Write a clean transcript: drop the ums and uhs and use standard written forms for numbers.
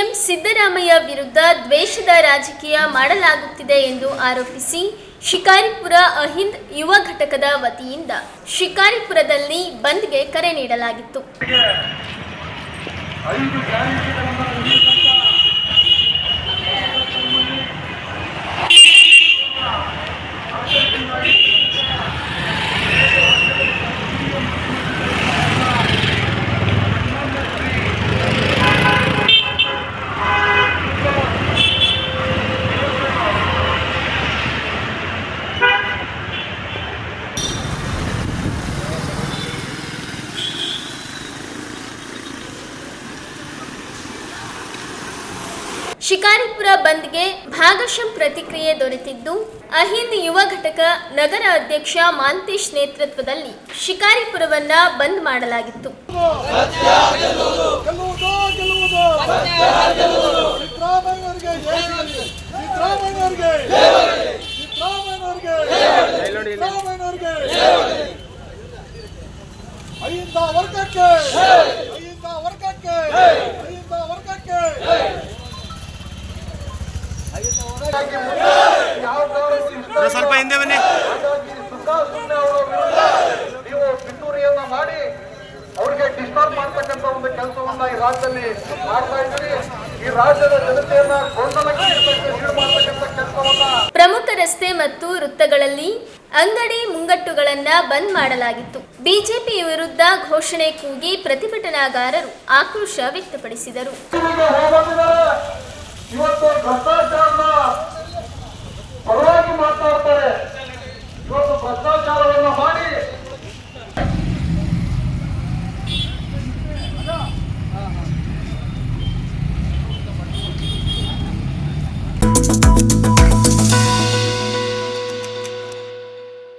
CM Siddaramaiah ವಿರುದ್ಧ ದ್ವೇಷದ ರಾಜಕೀಯ ಮಾಡಲಾಗುತ್ತಿದೆ ಎಂದು ಆರೋಪಿಸಿ ಶಿಕಾರಿಪುರ ಅಹಿಂದ್ ಯುವ ಘಟಕದ ವತಿಯಿಂದ ಶಿಕಾರಿಪುರದಲ್ಲಿ ಬಂದ್ಗೆ ಕರೆ ನೀಡಲಾಗಿತ್ತು. ಶಿಕಾರಿಪುರ ಬಂದ್ಗೆ ಭಾಗಶಃ ಪ್ರತಿಕ್ರಿಯೆ ದೊರೆತಿದ್ದು, ಅಹಿಂದ್ ಯುವ ಘಟಕ ನಗರ ಅಧ್ಯಕ್ಷ ಮಾಂತೇಶ್ ನೇತೃತ್ವದಲ್ಲಿ ಶಿಕಾರಿಪುರವನ್ನ ಬಂದ್ ಮಾಡಲಾಗಿತ್ತು. ಸ್ವಲ್ಪ ಹಿಂದೆ ಬನ್ನಿ. ನೀವು ಪಿತೂರಿಯನ್ನ ಮಾಡಿ ಅವ್ರಿಗೆ ಡಿಸ್ಟರ್ಬ್ ಮಾಡ್ತಕ್ಕಂಥ ಒಂದು ಕೆಲಸವನ್ನ ಈ ರಾಜ್ಯದಲ್ಲಿ ಮಾಡ್ತಾ ಇದ್ದೀರಿ. ಈ ರಾಜ್ಯದ ಜನತೆಯನ್ನ ಗೊಂದಲಕ್ಕೆ ಈಡು ಮಾಡ್ತಕ್ಕಂಥ ಕೆಲಸವನ್ನ ಪ್ರಮುಖ ರಸ್ತೆ ಮತ್ತು ವೃತ್ತಗಳಲ್ಲಿ ಅಂಗಡಿ ಮುಂಗಟ್ಟುಗಳನ್ನ ಬಂದ್ ಮಾಡಲಾಗಿತ್ತು. ಬಿಜೆಪಿ ವಿರುದ್ಧ ಘೋಷಣೆ ಕೂಗಿ ಪ್ರತಿಭಟನಾಕಾರರು ಆಕ್ರೋಶ ವ್ಯಕ್ತಪಡಿಸಿದರು. ಇವತ್ತು ಭ್ರಷ್ಟಾಚಾರದ ಪರವಾಗಿ ಮಾತನಾಡ್ತಾರೆ. ಇವತ್ತು ಭ್ರಷ್ಟಾಚಾರವನ್ನ ಮಾಡಿ